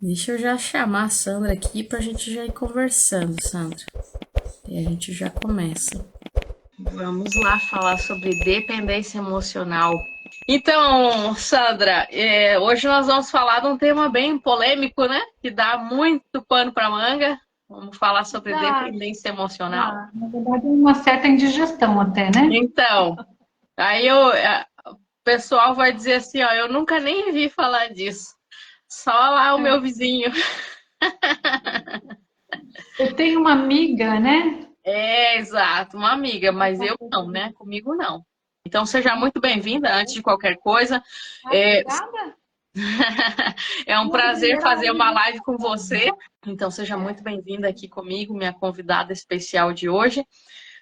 Deixa eu já chamar a Sandra aqui pra gente já ir conversando, Sandra. E a gente já começa. Vamos lá falar sobre dependência emocional. Então, Sandra, hoje nós vamos falar de um tema bem polêmico, né? Que dá muito pano para manga. Vamos falar sobre Dá, dependência emocional. dá. Na verdade, uma certa indigestão até, né? Então, aí o pessoal vai dizer assim, ó, eu nunca nem vi falar disso. Só lá o meu É. vizinho. Eu tenho uma amiga, né? É, exato, uma amiga, mas eu não, né? Comigo não. Então, seja muito bem-vinda antes de qualquer coisa. Ah, É, obrigada. é um Não, prazer fazer uma primeiramente, live com você. Então, seja muito bem-vinda aqui comigo, minha convidada especial de hoje.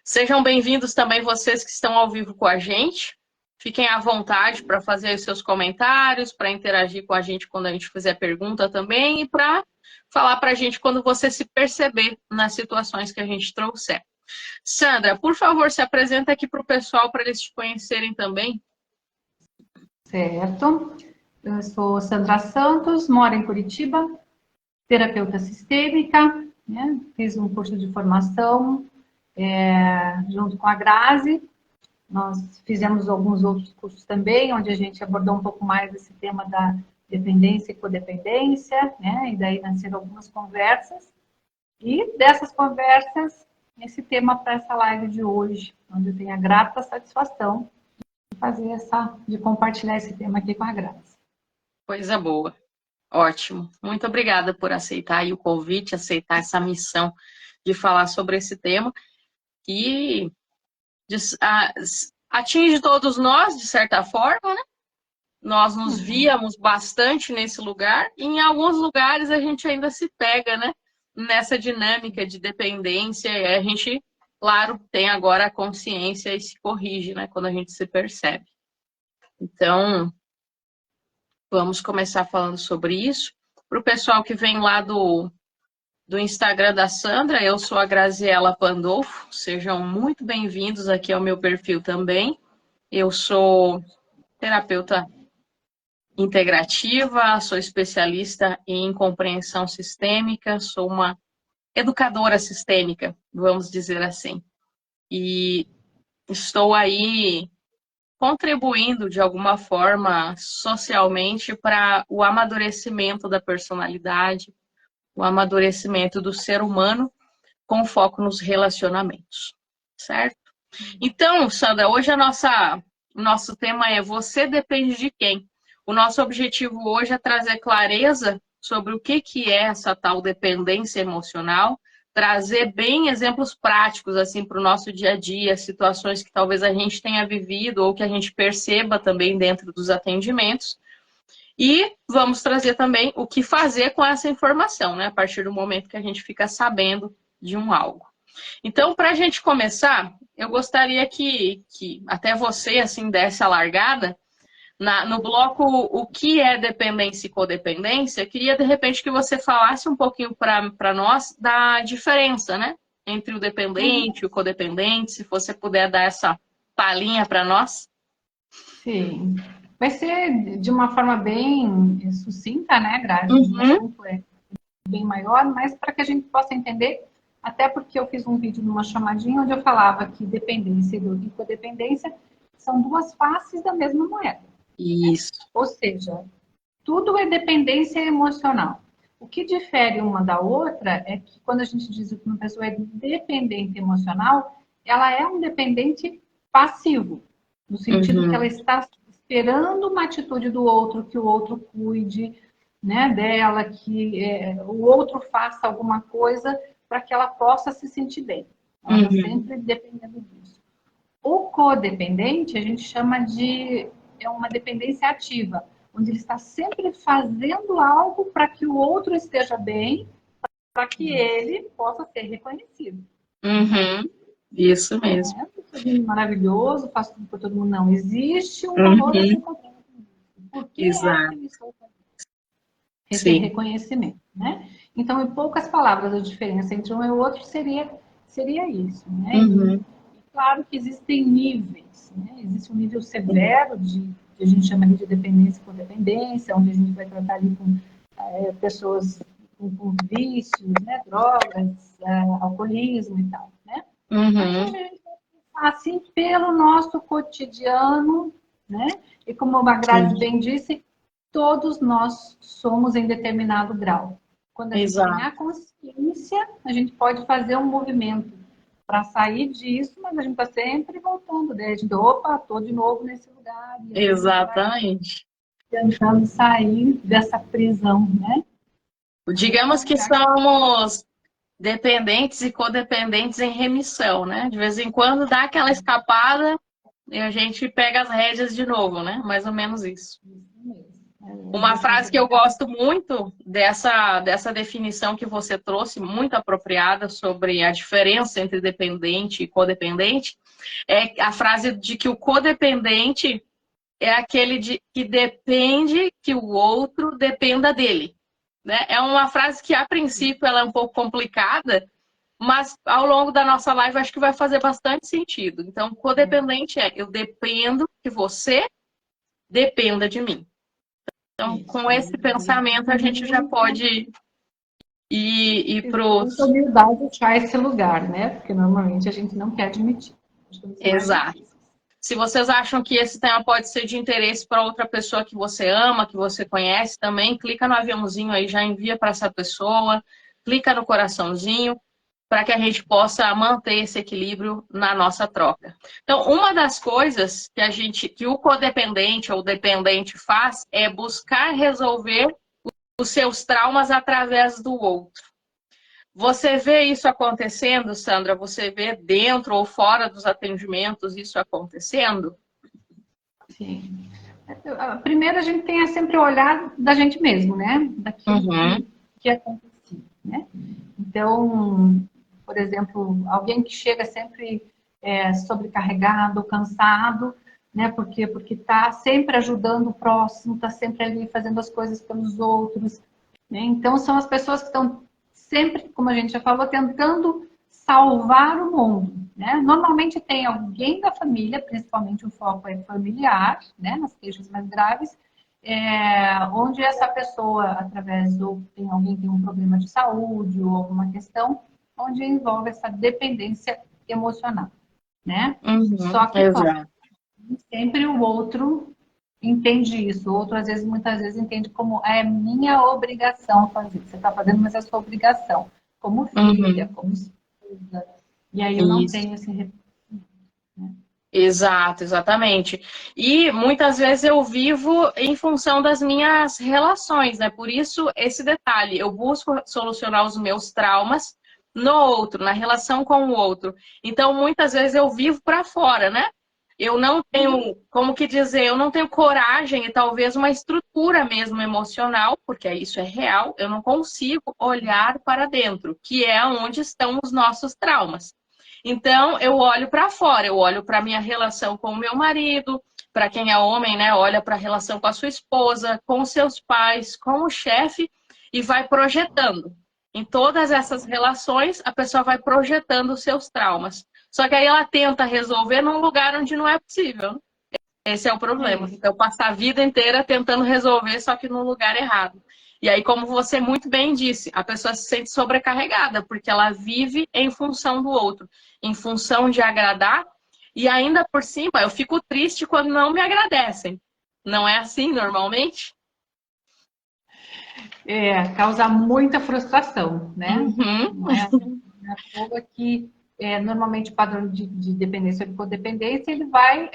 Sejam bem-vindos também vocês que estão ao vivo com a gente. Fiquem à vontade para fazer os seus comentários, para interagir com a gente quando a gente fizer pergunta também e para falar para a gente quando você se perceber nas situações que a gente trouxer. Sandra, por favor, se apresenta aqui para o pessoal para eles te conhecerem também. certo. Eu sou Sandra Santos, moro em Curitiba, terapeuta sistêmica, né? Fiz um curso de formação junto com a Grazi. Nós fizemos alguns outros cursos também, onde a gente abordou um pouco mais esse tema da dependência e codependência, né? E daí nasceram algumas conversas. E dessas conversas, esse tema para essa live de hoje, onde eu tenho a grata satisfação de fazer de compartilhar esse tema aqui com a Graça. Coisa boa. Ótimo. Muito obrigada por aceitar aí o convite, aceitar essa missão de falar sobre esse tema que atinge todos nós, de certa forma, né? Nós nos Uhum. víamos bastante nesse lugar e em alguns lugares a gente ainda se pega, né? Nessa dinâmica de dependência e a gente, claro, tem agora a consciência e se corrige, né? Quando a gente se percebe. Então, vamos começar falando sobre isso. Para o pessoal que vem lá do Instagram da Sandra, eu sou a Graziela Pandolfo. Sejam muito bem-vindos aqui ao meu perfil também. Eu sou terapeuta integrativa, sou especialista em compreensão sistêmica, sou uma educadora sistêmica, vamos dizer assim. E estou aí contribuindo de alguma forma socialmente para o amadurecimento da personalidade, o amadurecimento do ser humano com foco nos relacionamentos, certo? Então, Sandra, hoje o nosso tema é Você depende de quem? O nosso objetivo hoje é trazer clareza sobre o que é essa tal dependência emocional, trazer bem exemplos práticos assim para o nosso dia a dia, situações que talvez a gente tenha vivido ou que a gente perceba também dentro dos atendimentos. E vamos trazer também o que fazer com essa informação, né? A partir do momento que a gente fica sabendo de um algo. Então, para a gente começar, eu gostaria que até você assim desse a largada no bloco o que é dependência e codependência. Queria de repente que você falasse um pouquinho para nós da diferença, né, entre o dependente e o codependente, se você puder dar essa palhinha para nós. Sim. Vai ser de uma forma bem sucinta, né, Grazi? O Uhum, assunto é bem maior, mas para que a gente possa entender, até porque eu fiz um vídeo numa chamadinha onde eu falava que dependência e codependência são duas faces da mesma moeda. isso. Ou seja, tudo é dependência emocional. O que difere uma da outra é que quando a gente diz que uma pessoa é dependente emocional, ela é um dependente passivo, no sentido que ela Uhum, está esperando uma atitude do outro, que o outro cuide, né, dela, que o outro faça alguma coisa para que ela possa se sentir bem. Ela está uhum, sempre dependendo disso. O codependente a gente chama de uma dependência ativa, onde ele está sempre fazendo algo para que o outro esteja bem, para que ele possa ser reconhecido. uhum. Isso mesmo. É um lindo, maravilhoso, faço tudo por todo mundo. Não, existe um valor a ser Uhum, cobrado. Por que é que exato. eu estou fazendo esse Sim. reconhecimento, né? Então, em poucas palavras, a diferença entre um e o outro seria isso, né? E Uhum, claro que existem níveis, né? Existe um nível severo que a gente chama de dependência por dependência, onde a gente vai tratar ali com pessoas com vícios, né, drogas, alcoolismo e tal, né? Aí a Uhum. gente assim pelo nosso cotidiano, né? E como a Grazi Sim. bem disse, todos nós somos em determinado grau. Quando a gente Exato. ganhar consciência, a gente pode fazer um movimento para sair disso, mas a gente está sempre voltando, né? A gente, opa, estou de novo nesse lugar, e aí a gente vai Exatamente. tentando sair dessa prisão, né? Aí é Digamos um que lugar que somos dependentes e codependentes em remissão, né? De vez em quando dá aquela escapada e a gente pega as rédeas de novo, né? Mais ou menos isso. às Uma vezes a frase que eu gente gosto muito dessa definição que você trouxe, muito apropriada sobre a diferença entre dependente e codependente, é a frase de que o codependente é aquele que depende que o outro dependa dele. Né? É uma frase que, a princípio, ela é um pouco complicada, mas ao longo da nossa live acho que vai fazer bastante sentido. Então, codependente é eu dependo que você dependa de mim. Então, com isso, esse pensamento, a gente já pode ir para muita os. humildade achar esse lugar, né? Porque normalmente a gente não quer admitir. Acho que é um dos mais Exato. difíceis. Se vocês acham que esse tema pode ser de interesse para outra pessoa que você ama, que você conhece também, clica no aviãozinho aí, já envia para essa pessoa, clica no coraçãozinho, para que a gente possa manter esse equilíbrio na nossa troca. Então, uma das coisas que o codependente ou dependente faz é buscar resolver os seus traumas através do outro. Você vê isso acontecendo, Sandra? Você vê dentro ou fora dos atendimentos isso acontecendo? Sim. Primeiro, a gente tem sempre o olhar da gente mesmo, né? Daquilo Uhum. que acontecia, né? Então, por exemplo, alguém que chega sempre sobrecarregado, cansado, né? Porque está sempre ajudando o próximo, está sempre ali fazendo as coisas pelos outros, né? Então, são as pessoas que estão sempre, como a gente já falou, tentando salvar o mundo, né? Normalmente tem alguém da família, principalmente o foco é familiar, né? Nas queixas mais graves, onde essa pessoa, através do tem alguém que tem um problema de saúde ou alguma questão, onde envolve essa dependência emocional, né? Uhum. Só que, claro, Exato. sempre o outro entende isso. O outro, às vezes, muitas vezes, entende como minha obrigação fazer. Você está fazendo, mas é sua obrigação. Como filha, Uhum. como esposa. E aí eu não Isso. tenho esse retorno, né? Exato, exatamente. E muitas vezes eu vivo em função das minhas relações, né? Por isso, esse detalhe, eu busco solucionar os meus traumas no outro, na relação com o outro. Então, muitas vezes eu vivo para fora, né? Eu não tenho, como que dizer, eu não tenho coragem e talvez uma estrutura mesmo emocional, porque isso é real, eu não consigo olhar para dentro, que é onde estão os nossos traumas. Então, eu olho para fora, eu olho para a minha relação com o meu marido, para quem é homem, né? Olha para a relação com a sua esposa, com os seus pais, com o chefe e vai projetando. Em todas essas relações, a pessoa vai projetando os seus traumas. Só que aí ela tenta resolver num lugar onde não é possível. Esse é o É problema. isso. Então, passar a vida inteira tentando resolver, só que no lugar errado. E aí, como você muito bem disse, a pessoa se sente sobrecarregada, porque ela vive em função do outro, em função de agradar, e ainda por cima, eu fico triste quando não me agradecem. Não é assim normalmente? Causa muita frustração, né? Uhum, Não é à toa que normalmente o padrão de dependência ou de codependência ele vai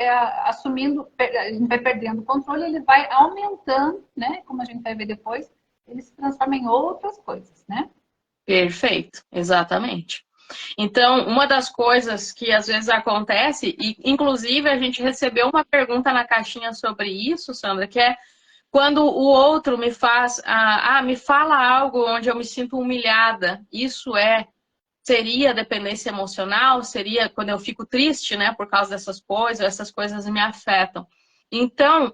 assumindo, a gente vai perdendo o controle, ele vai aumentando, né? Como a gente vai ver depois, ele se transforma em outras coisas, né? perfeito, exatamente. Então, uma das coisas que às vezes acontece, e inclusive a gente recebeu uma pergunta na caixinha sobre isso, Sandra, que é quando o outro me faz, me fala algo onde eu me sinto humilhada. Seria dependência emocional? Seria quando eu fico triste, né, por causa dessas coisas, essas coisas me afetam. Então,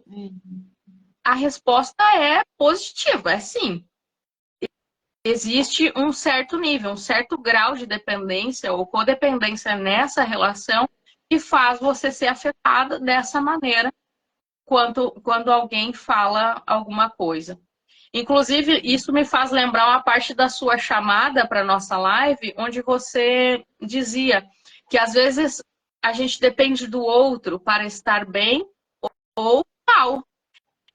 a resposta é positiva, é sim. Existe um certo nível, um certo grau de dependência ou codependência nessa relação que faz você ser afetada dessa maneira quando alguém fala alguma coisa. Inclusive, isso me faz lembrar uma parte da sua chamada para nossa live, onde você dizia que às vezes a gente depende do outro para estar bem ou mal.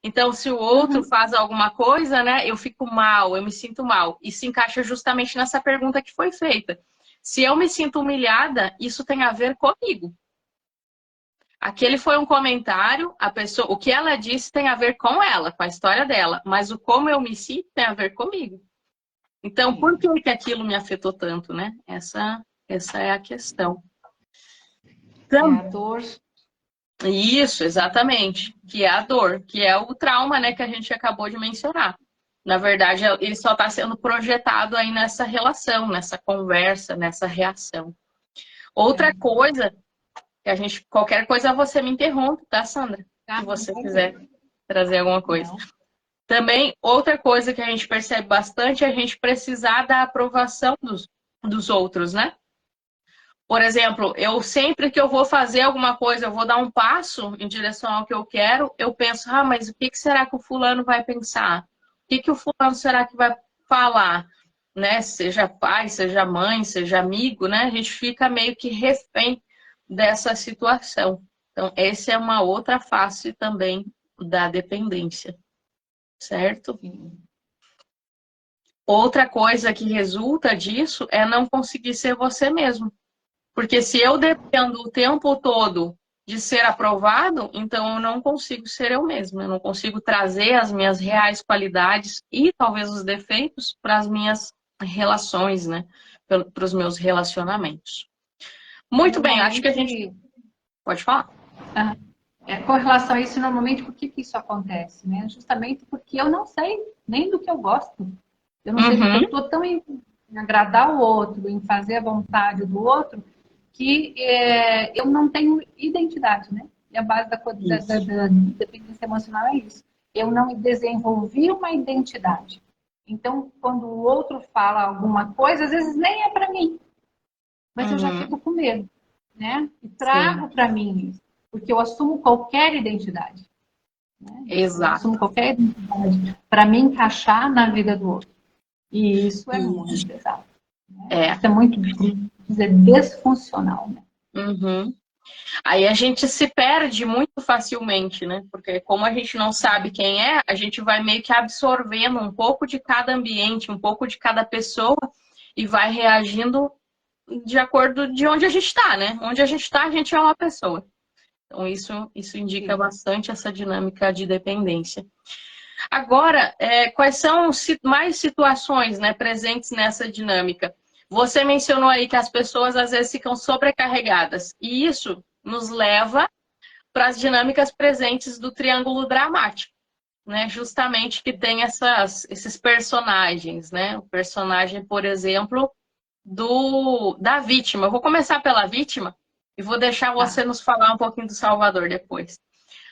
Então, se o outro faz alguma coisa, né, eu fico mal, eu me sinto mal. E se encaixa justamente nessa pergunta que foi feita. Se eu me sinto humilhada, isso tem a ver comigo. Aquele foi um comentário, a pessoa, o que ela disse tem a ver com ela, com a história dela, mas o como eu me sinto tem a ver comigo. Então, por que que aquilo me afetou tanto, né? Essa é a questão. É a dor. Isso, exatamente. Que é a dor, que é o trauma, né, que a gente acabou de mencionar. Na verdade, ele só está sendo projetado aí nessa relação, nessa conversa, nessa reação. Outra coisa, que a gente, qualquer coisa você me interrompe, tá, Sandra? Se você quiser trazer alguma coisa. Não. Também, outra coisa que a gente percebe bastante é a gente precisar da aprovação dos outros, né? Por exemplo, eu sempre que eu vou fazer alguma coisa, eu vou dar um passo em direção ao que eu quero, eu penso, mas o que será que o fulano vai pensar? O que o fulano será que vai falar? Né? Seja pai, seja mãe, seja amigo, né? A gente fica meio que refém dessa situação. Então, essa é uma outra face também da dependência, certo? Outra coisa que resulta disso é não conseguir ser você mesmo. Porque se eu dependo o tempo todo de ser aprovado, então eu não consigo ser eu mesma. Eu não consigo trazer as minhas reais qualidades e talvez os defeitos para as minhas relações, né? Para os meus relacionamentos. Muito bem, acho que a gente... Pode falar. Com relação a isso, normalmente, por que isso acontece? Né? Justamente porque eu não sei nem do que eu gosto. Eu não sei porque eu estou tão em agradar o outro, em fazer a vontade do outro, que eu não tenho identidade, né? E a base da dependência emocional é isso. Eu não desenvolvi uma identidade. Então, quando o outro fala alguma coisa, às vezes nem é para mim. Mas eu já fico com medo, né? E trago para mim isso. Porque eu assumo qualquer identidade. Né? Exato. Eu assumo qualquer identidade para me encaixar na vida do outro. E isso é muito pesado. Né? Isso é muito, dizer, desfuncional. Né? Aí a gente se perde muito facilmente, né? Porque como a gente não sabe quem é, a gente vai meio que absorvendo um pouco de cada ambiente, um pouco de cada pessoa e vai reagindo de acordo de onde a gente está, né? Onde a gente está, a gente é uma pessoa. Então isso indica bastante essa dinâmica de dependência. Agora, quais são mais situações, né, presentes nessa dinâmica? Você mencionou aí que as pessoas às vezes ficam sobrecarregadas. E isso nos leva para as dinâmicas presentes do triângulo dramático, né? Justamente que tem esses personagens, né? O personagem, por exemplo, da vítima. Eu vou começar pela vítima e vou deixar você nos falar um pouquinho do Salvador depois.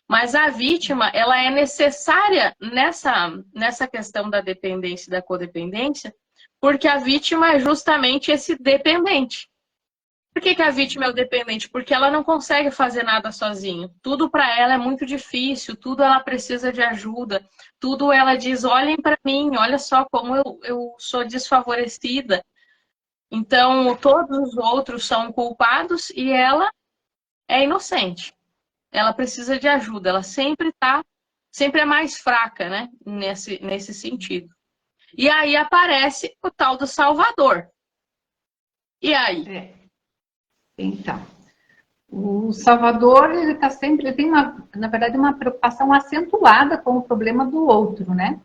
Mas a vítima, ela é necessária nessa questão da dependência e da codependência, porque a vítima é justamente esse dependente. Por que a vítima é o dependente? Porque ela não consegue fazer nada sozinha. Tudo para ela é muito difícil, tudo ela precisa de ajuda, tudo ela diz, olhem para mim, olha só como eu sou desfavorecida. Então, todos os outros são culpados e ela é inocente. Ela precisa de ajuda, ela sempre é mais fraca, né? Nesse sentido. E aí aparece o tal do Salvador. E aí? Então, o Salvador, ele tem na verdade, uma preocupação acentuada com o problema do outro, né?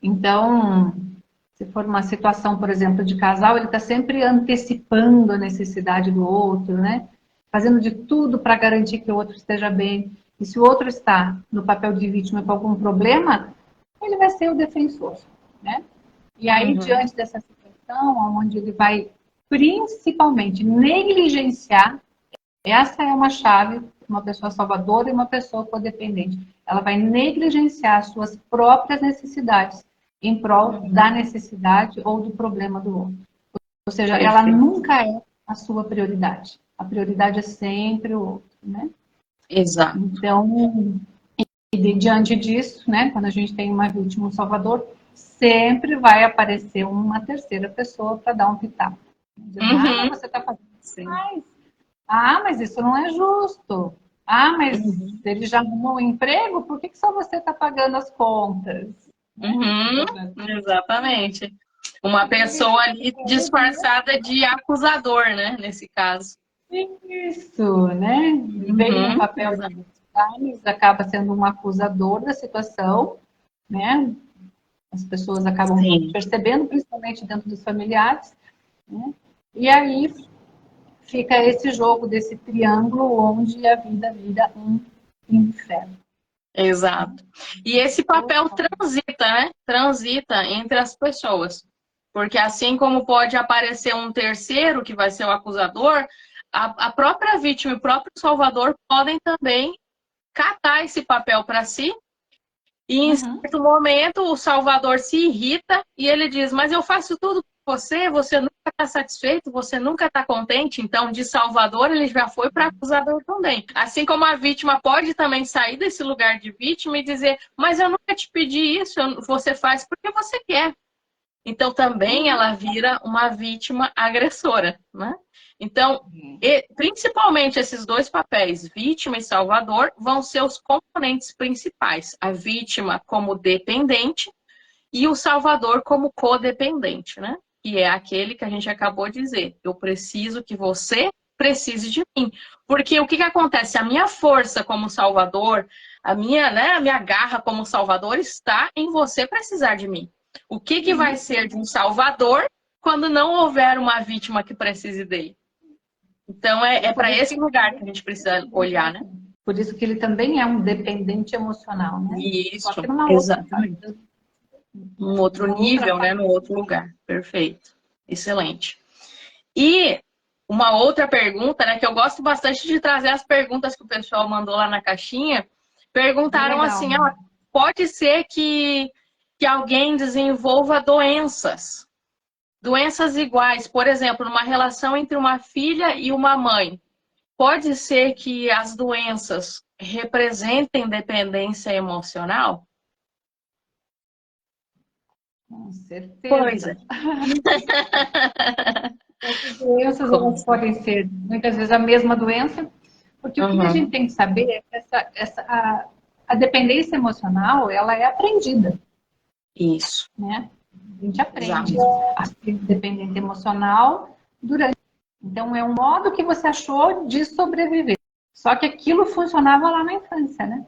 Então, se for uma situação, por exemplo, de casal, ele está sempre antecipando a necessidade do outro, né? Fazendo de tudo para garantir que o outro esteja bem. E se o outro está no papel de vítima com algum problema, ele vai ser o defensor, né? E aí, diante dessa situação, onde ele vai principalmente negligenciar, essa é uma chave, uma pessoa salvadora e uma pessoa codependente. Ela vai negligenciar suas próprias necessidades em prol da necessidade ou do problema do outro. Ou seja, ela nunca é a sua prioridade. A prioridade é sempre o outro, né? Exato. Então, diante disso, né, quando a gente tem uma vítima, um salvador, sempre vai aparecer uma terceira pessoa para dar um pitaco. Mas você está fazendo demais. Mas isso não é justo. Mas ele já arrumou um emprego, por que só você está pagando as contas? Exatamente. Uma pessoa ali disfarçada de acusador, né? Nesse caso. Isso, né? Vem um papel de acaba sendo um acusador da situação, né? As pessoas acabam percebendo, principalmente dentro dos familiares, né? E aí fica esse jogo desse triângulo onde a vida vira um inferno. Exato. E esse papel transita, né? Transita entre as pessoas. Porque assim como pode aparecer um terceiro, que vai ser o acusador, a própria vítima e o próprio salvador podem também catar esse papel para si. E em certo momento o salvador se irrita e ele diz, mas eu faço tudo por você, você nunca está satisfeito, você nunca está contente. Então, de salvador, ele já foi para acusador também. Assim como a vítima pode também sair desse lugar de vítima e dizer, mas eu nunca te pedi isso, você faz porque você quer. Então, também ela vira uma vítima agressora, né? Então, principalmente esses dois papéis, vítima e salvador, vão ser os componentes principais. A vítima como dependente e o salvador como codependente, né? Que é aquele que a gente acabou de dizer. Eu preciso que você precise de mim. Porque o que acontece? A minha força como salvador, a minha garra como salvador está em você precisar de mim. O que vai ser de um salvador quando não houver uma vítima que precise dele? Então, é para esse lugar que a gente precisa olhar, né? Por isso que ele também é um dependente emocional, né? Isso, só que numa exatamente. Um outro nível, né? No outro lugar. Perfeito. Excelente. E uma outra pergunta, né? Que eu gosto bastante de trazer as perguntas que o pessoal mandou lá na caixinha. Perguntaram assim, pode ser que alguém desenvolva doenças iguais, por exemplo, numa relação entre uma filha e uma mãe. Pode ser que as doenças representem dependência emocional? Com certeza. Pois é. As doenças elas podem ser, muitas vezes, a mesma doença, porque o que a gente tem que saber é que a dependência emocional, ela é aprendida. Isso. Né? A gente aprende a ser dependente emocional durante. Então, é um modo que você achou de sobreviver. Só que aquilo funcionava lá na infância, né?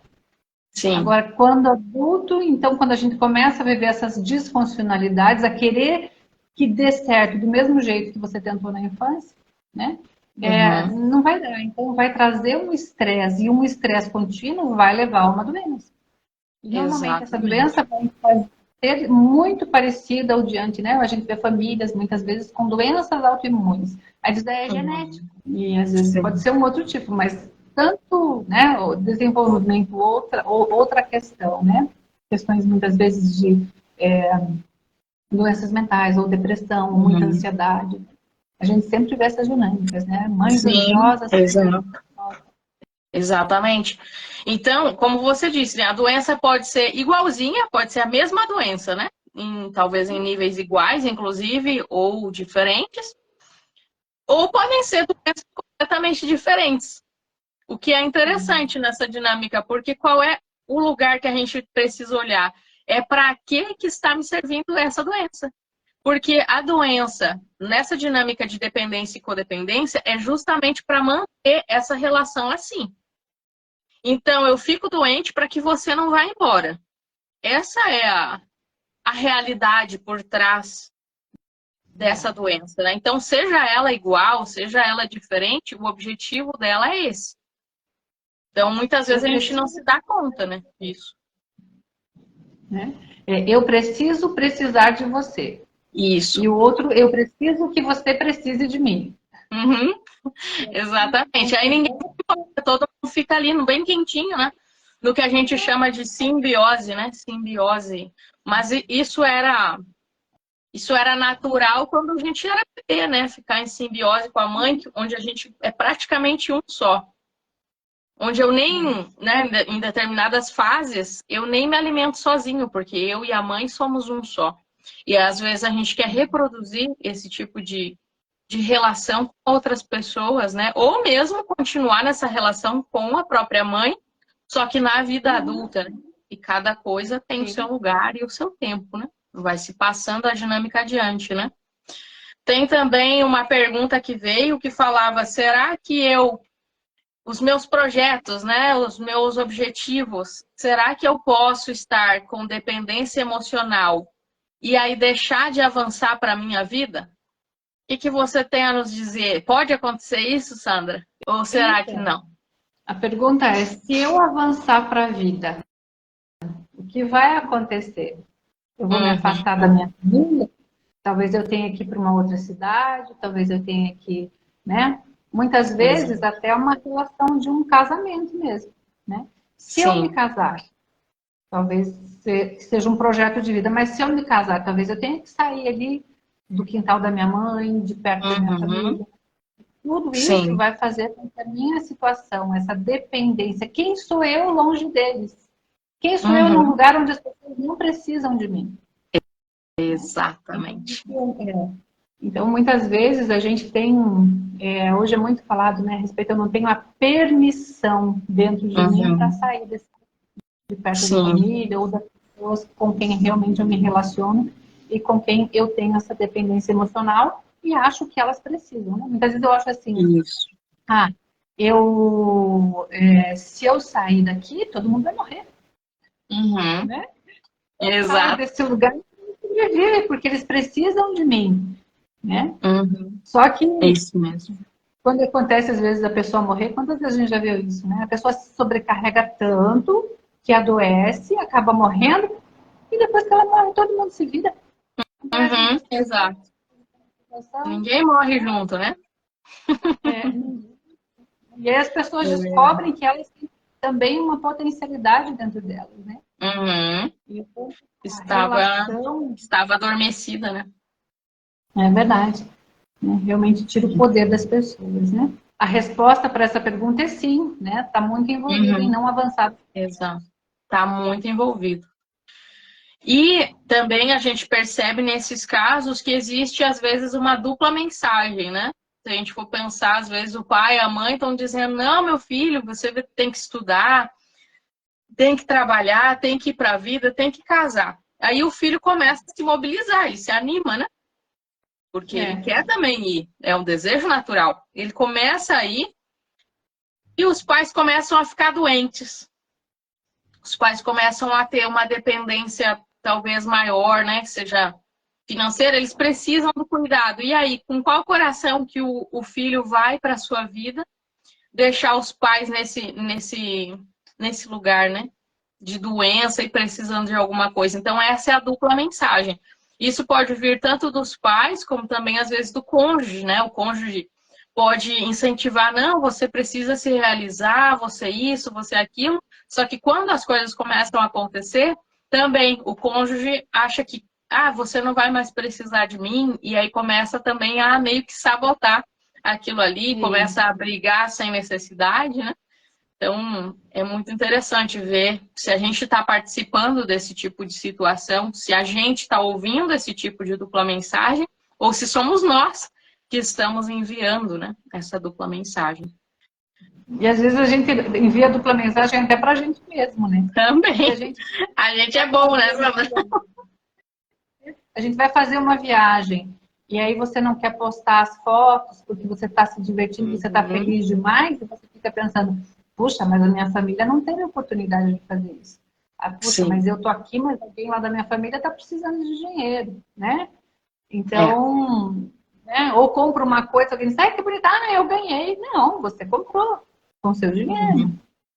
Sim. Agora, quando adulto, então, quando a gente começa a viver essas disfuncionalidades, a querer que dê certo do mesmo jeito que você tentou na infância, né? Não vai dar. Então, vai trazer um estresse. E um estresse contínuo vai levar a uma doença. E, normalmente, essa doença vai ser muito parecida ao diante, né? A gente vê famílias, muitas vezes, com doenças autoimunes. Aí diz, é genético. E, às vezes, pode ser um outro tipo, mas tanto, né, o desenvolvimento, outra questão, né? Questões, muitas vezes, de doenças mentais, ou depressão, ou muita ansiedade. A gente sempre vê essas dinâmicas, né? Mães ansiosas. Exatamente. Então, como você disse, né, a doença pode ser igualzinha, pode ser a mesma doença, né? Talvez em níveis iguais, inclusive, ou diferentes. Ou podem ser doenças completamente diferentes. O que é interessante nessa dinâmica, porque qual é o lugar que a gente precisa olhar? É para que está me servindo essa doença? Porque a doença, nessa dinâmica de dependência e codependência, é justamente para manter essa relação assim. Então, eu fico doente para que você não vá embora. Essa é a realidade por trás dessa doença, né? Então, seja ela igual, seja ela diferente, o objetivo dela é esse. Então, muitas vezes a gente não se dá conta, né, disso. Eu preciso precisar de você. Isso. E o outro, eu preciso que você precise de mim. Exatamente. Aí ninguém todo mundo fica ali bem quentinho, né? No que a gente chama de simbiose, né? Simbiose. Mas isso era natural quando a gente era bebê, né? Ficar em simbiose com a mãe, onde a gente é praticamente um só. onde eu nem, né, em determinadas fases, eu nem me alimento sozinho, porque eu e a mãe somos um só. E às vezes a gente quer reproduzir esse tipo de relação com outras pessoas, né? Ou mesmo continuar nessa relação com a própria mãe, só que na vida adulta, né? E cada coisa tem o seu lugar e o seu tempo, né? Vai se passando a dinâmica adiante, né? Tem também uma pergunta que veio que falava, será que os meus projetos, né, os meus objetivos, será que eu posso estar com dependência emocional e aí deixar de avançar para a minha vida? O que você tem a nos dizer? Pode acontecer isso, Sandra? Ou será que não? A pergunta é, se eu avançar para a vida, o que vai acontecer? Eu vou me afastar da minha família? Talvez eu tenha que ir para uma outra cidade, talvez eu tenha que, né? Muitas vezes até uma relação de um casamento mesmo, né? Se eu me casar, talvez seja um projeto de vida, mas se eu me casar, talvez eu tenha que sair ali do quintal da minha mãe, de perto da minha família. Tudo isso vai fazer com que a minha situação, essa dependência, quem sou eu longe deles? Quem sou eu num lugar onde as pessoas não precisam de mim? Exatamente. Então, muitas vezes a gente tem, hoje é muito falado, né, a respeito, eu não tenho a permissão dentro de mim para sair de perto da família ou das pessoas com quem realmente eu me relaciono e com quem eu tenho essa dependência emocional e acho que elas precisam, né? Muitas vezes eu acho assim, se eu sair daqui, todo mundo vai morrer. Né? Exato. Desse lugar, porque eles precisam de mim. Né? Só que é isso mesmo. Quando acontece às vezes a pessoa morrer, quantas vezes a gente já viu isso, né? A pessoa se sobrecarrega tanto que adoece, acaba morrendo e depois que ela morre, todo mundo se vira. Exato. Ninguém morre junto, né? E aí as pessoas descobrem que elas têm também uma potencialidade dentro delas, né? Então, estava adormecida, né? É verdade. Realmente tira o poder das pessoas, né? A resposta para essa pergunta é sim, né? Está muito envolvido em não avançar. Exato. Está muito envolvido. E também a gente percebe nesses casos que existe, às vezes, uma dupla mensagem, né? Se a gente for pensar, às vezes o pai e a mãe estão dizendo, não, meu filho, você tem que estudar, tem que trabalhar, tem que ir para a vida, tem que casar. Aí o filho começa a se mobilizar, ele se anima, né? Porque ele quer também ir, é um desejo natural. Ele começa a ir e os pais começam a ficar doentes. Os pais começam a ter uma dependência talvez maior, né? Que seja financeira, eles precisam do cuidado. E aí, com qual coração que o filho vai para a sua vida deixar os pais nesse lugar, né? De doença e precisando de alguma coisa. Então, essa é a dupla mensagem. Isso pode vir tanto dos pais, como também, às vezes, do cônjuge, né? O cônjuge pode incentivar, não, você precisa se realizar, você isso, você aquilo. Só que quando as coisas começam a acontecer, também o cônjuge acha que, você não vai mais precisar de mim, e aí começa também a meio que sabotar aquilo ali, começa a brigar sem necessidade, né? Então, é muito interessante ver se a gente está participando desse tipo de situação, se a gente está ouvindo esse tipo de dupla mensagem, ou se somos nós que estamos enviando, né, essa dupla mensagem. E às vezes a gente envia dupla mensagem até para a gente mesmo, né? Também. A gente é bom, né? A gente vai fazer uma viagem e aí você não quer postar as fotos porque você está se divertindo, você está feliz demais e você fica pensando, puxa, mas a minha família não teve oportunidade de fazer isso. Puxa, mas eu tô aqui, mas alguém lá da minha família está precisando de dinheiro, né? Então, né? Ou compra uma coisa, alguém diz, que bonita, eu ganhei. Não, você comprou com seu dinheiro.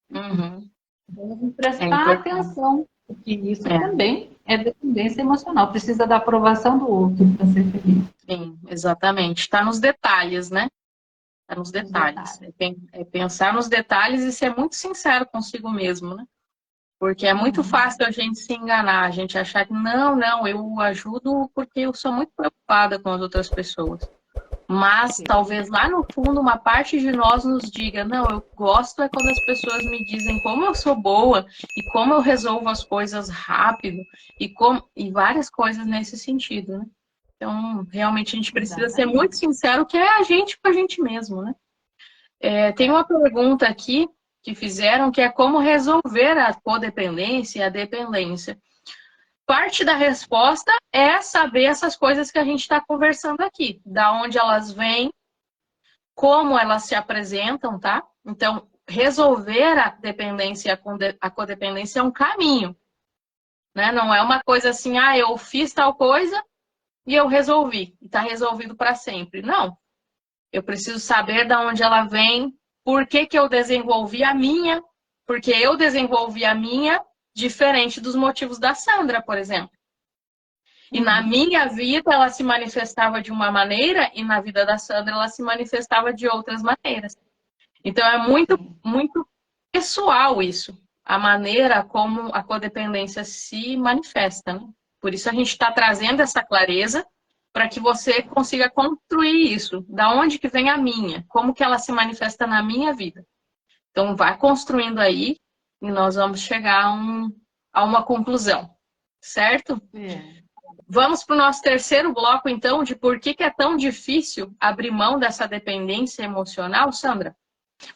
Então, vamos prestar atenção, porque isso também é dependência emocional. Precisa da aprovação do outro para ser feliz. Sim, exatamente. Está nos detalhes, né? Está nos detalhes. É pensar nos detalhes e ser muito sincero consigo mesmo, né? Porque é muito fácil a gente se enganar, a gente achar que não, eu ajudo porque eu sou muito preocupada com as outras pessoas. Mas talvez lá no fundo uma parte de nós nos diga, não, eu gosto é quando as pessoas me dizem como eu sou boa e como eu resolvo as coisas rápido e várias coisas nesse sentido, né? Então, realmente a gente precisa ser muito sincero, que é a gente com a gente mesmo, né? Tem uma pergunta aqui que fizeram, que é como resolver a codependência e a dependência. Parte da resposta é saber essas coisas que a gente está conversando aqui, da onde elas vêm, como elas se apresentam, tá? Então, resolver a dependência e a codependência é um caminho, né? Não é uma coisa assim, eu fiz tal coisa e eu resolvi, e está resolvido para sempre. Não. Eu preciso saber de onde ela vem, por que eu desenvolvi a minha, porque eu desenvolvi a minha diferente dos motivos da Sandra, por exemplo. E na minha vida ela se manifestava de uma maneira e na vida da Sandra ela se manifestava de outras maneiras. Então é muito, muito pessoal isso, a maneira como a codependência se manifesta, né? Por isso a gente está trazendo essa clareza para que você consiga construir isso. Da onde que vem a minha? Como que ela se manifesta na minha vida? Então, vai construindo aí e nós vamos chegar a uma conclusão, certo? Vamos para o nosso terceiro bloco, então, de por que é tão difícil abrir mão dessa dependência emocional, Sandra?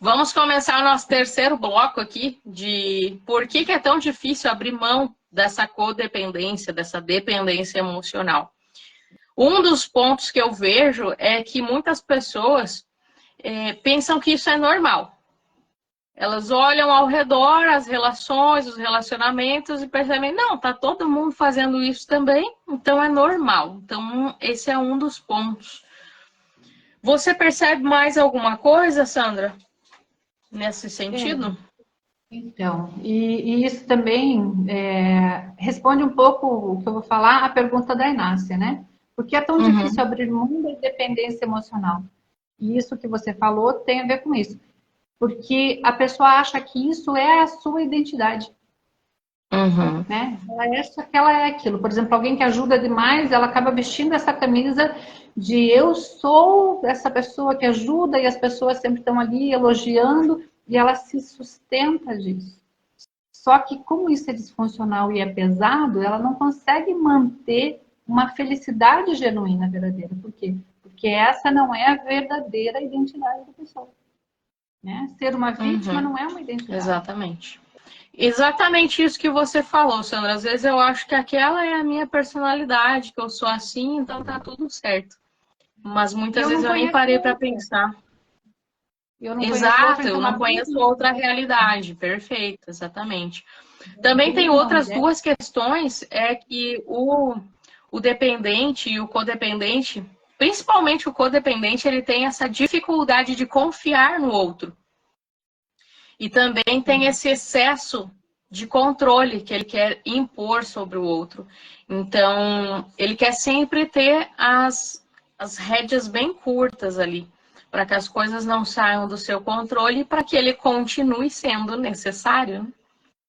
Vamos começar o nosso terceiro bloco aqui de por que é tão difícil abrir mão dessa codependência, dessa dependência emocional. Um dos pontos que eu vejo é que muitas pessoas pensam que isso é normal. Elas olham ao redor as relações, os relacionamentos e percebem, não, tá todo mundo fazendo isso também, então é normal. Então, esse é um dos pontos. Você percebe mais alguma coisa, Sandra, nesse sentido? Então, e isso também responde um pouco o que eu vou falar, a pergunta da Inácia, né? Por que é tão difícil abrir mão da dependência emocional? E isso que você falou tem a ver com isso. Porque a pessoa acha que isso é a sua identidade. Né? Ela acha que ela é aquilo. Por exemplo, alguém que ajuda demais, ela acaba vestindo essa camisa de eu sou essa pessoa que ajuda e as pessoas sempre estão ali elogiando e ela se sustenta disso. Só que como isso é disfuncional e é pesado, ela não consegue manter uma felicidade genuína, verdadeira. Por quê? Porque essa não é a verdadeira identidade da pessoa. Né? Ser uma vítima não é uma identidade. Exatamente. Exatamente isso que você falou, Sandra. Às vezes eu acho que aquela é a minha personalidade, que eu sou assim, então tá tudo certo. Mas muitas vezes eu nem parei para pensar. Exato, eu não conheço outra realidade. Perfeito, exatamente. Também tem outras duas questões, é que o dependente e o codependente, principalmente o codependente, ele tem essa dificuldade de confiar no outro. E também tem esse excesso de controle que ele quer impor sobre o outro. Então, ele quer sempre ter as rédeas bem curtas ali, para que as coisas não saiam do seu controle e para que ele continue sendo necessário, né?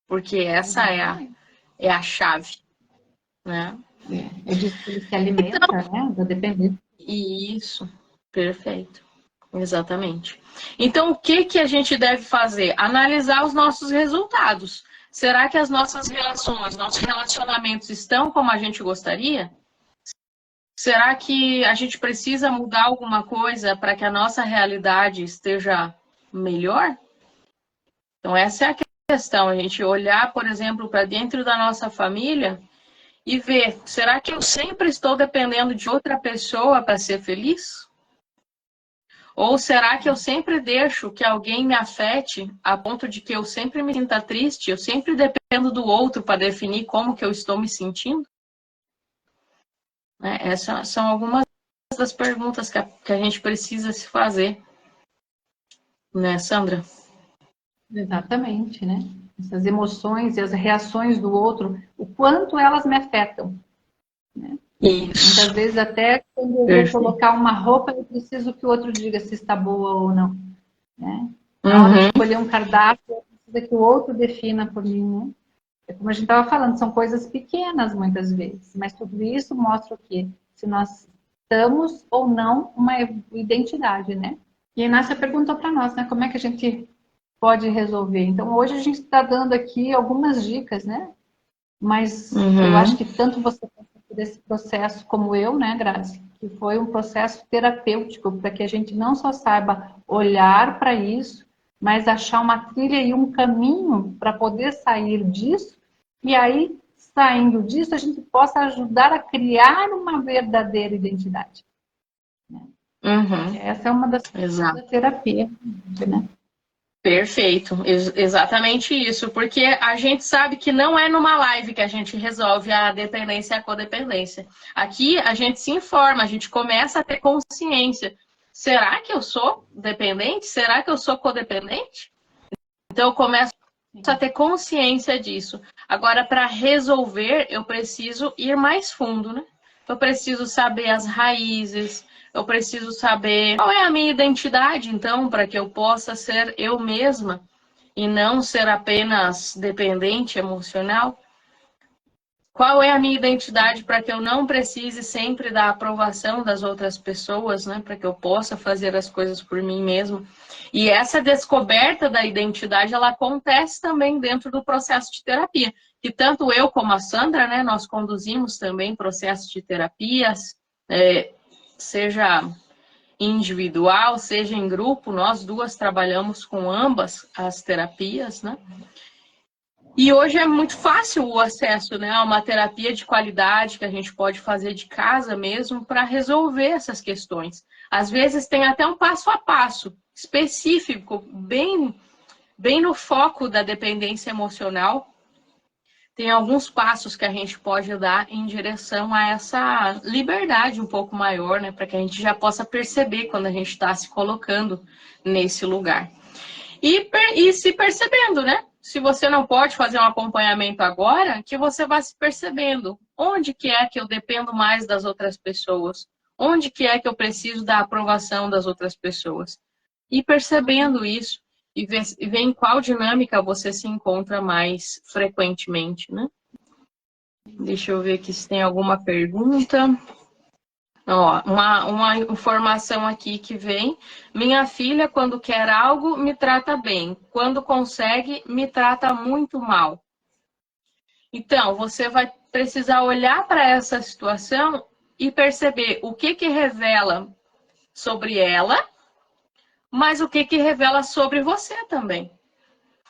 Porque essa é a chave, né? É disso que ele se alimenta, então, né? Da dependência. Isso, perfeito. Exatamente. Então, o que a gente deve fazer? Analisar os nossos resultados. Será que as nossas relações, nossos relacionamentos estão como a gente gostaria? Será que a gente precisa mudar alguma coisa para que a nossa realidade esteja melhor? Então, essa é a questão. A gente olhar, por exemplo, para dentro da nossa família e ver, será que eu sempre estou dependendo de outra pessoa para ser feliz? Ou será que eu sempre deixo que alguém me afete a ponto de que eu sempre me sinta triste? Eu sempre dependo do outro para definir como que eu estou me sentindo? Essas são algumas das perguntas que a gente precisa se fazer. Né, Sandra? Exatamente, né? Essas emoções e as reações do outro, o quanto elas me afetam. Né? Isso. Muitas vezes até quando eu vou colocar uma roupa, eu preciso que o outro diga se está boa ou não. Né? Na hora de escolher um cardápio, eu preciso que o outro defina por mim. Né? É como a gente estava falando, são coisas pequenas muitas vezes, mas tudo isso mostra o quê? Se nós estamos ou não uma identidade, né? E a Inácia perguntou para nós, né, como é que a gente pode resolver. Então, hoje a gente está dando aqui algumas dicas, né? Mas eu acho que tanto você passou por esse processo como eu, né, Grazi, que foi um processo terapêutico para que a gente não só saiba olhar para isso, mas achar uma trilha e um caminho para poder sair disso. E aí, saindo disso, a gente possa ajudar a criar uma verdadeira identidade. Essa é uma das coisas da terapia, né? Perfeito, exatamente isso, porque a gente sabe que não é numa live que a gente resolve a dependência e a codependência. Aqui a gente se informa, a gente começa a ter consciência. Será que eu sou dependente? Será que eu sou codependente? Então eu começo a ter consciência disso. Agora, para resolver, eu preciso ir mais fundo, né? Eu preciso saber as raízes. Eu preciso saber qual é a minha identidade, então, para que eu possa ser eu mesma e não ser apenas dependente emocional. Qual é a minha identidade para que eu não precise sempre da aprovação das outras pessoas, né? Para que eu possa fazer as coisas por mim mesmo. E essa descoberta da identidade, ela acontece também dentro do processo de terapia. Que tanto eu como a Sandra, né? Nós conduzimos também processos de terapias, seja individual, seja em grupo, nós duas trabalhamos com ambas as terapias, né? E hoje é muito fácil o acesso, né, a uma terapia de qualidade que a gente pode fazer de casa mesmo para resolver essas questões. Às vezes tem até um passo a passo específico, bem no foco da dependência emocional. Tem alguns passos que a gente pode dar em direção a essa liberdade um pouco maior, né? Para que a gente já possa perceber quando a gente está se colocando nesse lugar. E se percebendo, né? Se você não pode fazer um acompanhamento agora, que você vá se percebendo. Onde que é que eu dependo mais das outras pessoas? Onde que é que eu preciso da aprovação das outras pessoas? E percebendo isso. E ver em qual dinâmica você se encontra mais frequentemente, né? Deixa eu ver aqui se tem alguma pergunta. Ó, uma informação aqui que vem. Minha filha, quando quer algo, me trata bem. Quando consegue, me trata muito mal. Então, você vai precisar olhar para essa situação e perceber o que revela sobre ela, mas o que revela sobre você também.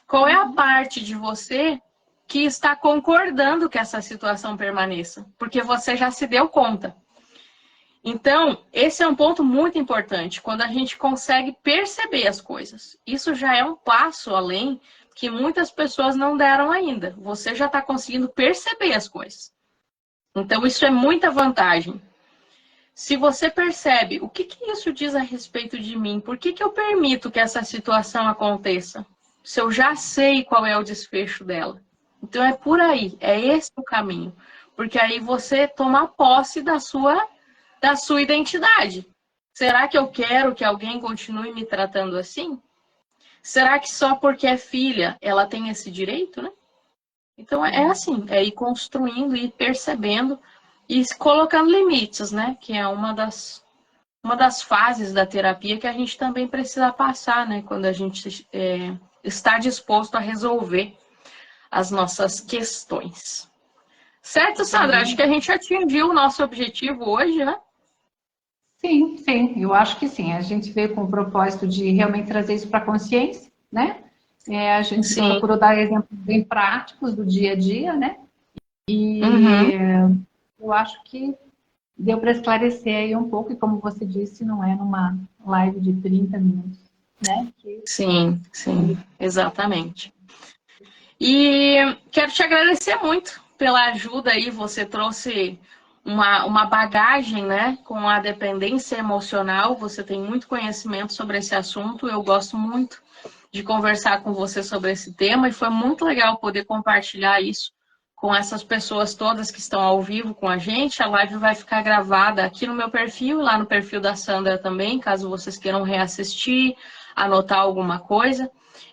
Qual é a parte de você que está concordando que essa situação permaneça? Porque você já se deu conta. Então, esse é um ponto muito importante, quando a gente consegue perceber as coisas. Isso já é um passo além que muitas pessoas não deram ainda. Você já está conseguindo perceber as coisas. Então, isso é muita vantagem. Se você percebe, o que isso diz a respeito de mim? Por que eu permito que essa situação aconteça? Se eu já sei qual é o desfecho dela. Então é por aí, é esse o caminho. Porque aí você toma posse da sua identidade. Será que eu quero que alguém continue me tratando assim? Será que só porque é filha ela tem esse direito, né? Então é assim, é ir construindo, ir percebendo e colocando limites, né? Que é uma das fases da terapia que a gente também precisa passar, né? Quando a gente está disposto a resolver as nossas questões. Certo, Sandra? Acho que a gente atingiu o nosso objetivo hoje, né? Sim, eu acho que sim. A gente veio com o propósito de realmente trazer isso para a consciência, né? A gente procurou dar exemplos bem práticos do dia a dia, né? E eu acho que deu para esclarecer aí um pouco, e como você disse, não é numa live de 30 minutos, né? Sim, exatamente. E quero te agradecer muito pela ajuda aí, você trouxe uma bagagem, né, com a dependência emocional, você tem muito conhecimento sobre esse assunto, eu gosto muito de conversar com você sobre esse tema, e foi muito legal poder compartilhar isso com essas pessoas todas que estão ao vivo com a gente. A live vai ficar gravada aqui no meu perfil e lá no perfil da Sandra também, caso vocês queiram reassistir, anotar alguma coisa.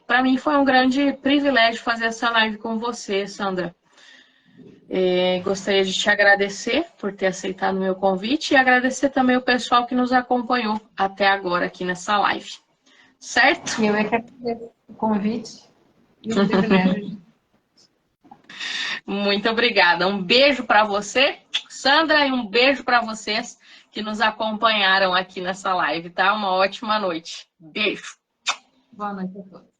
Para mim foi um grande privilégio fazer essa live com você, Sandra. Gostaria de te agradecer por ter aceitado o meu convite e agradecer também o pessoal que nos acompanhou até agora aqui nessa live. Certo? Eu é que agradeço o convite e o privilégio. Muito obrigada. Um beijo para você, Sandra, e um beijo para vocês que nos acompanharam aqui nessa live, tá? Uma ótima noite. Beijo. Boa noite a todos.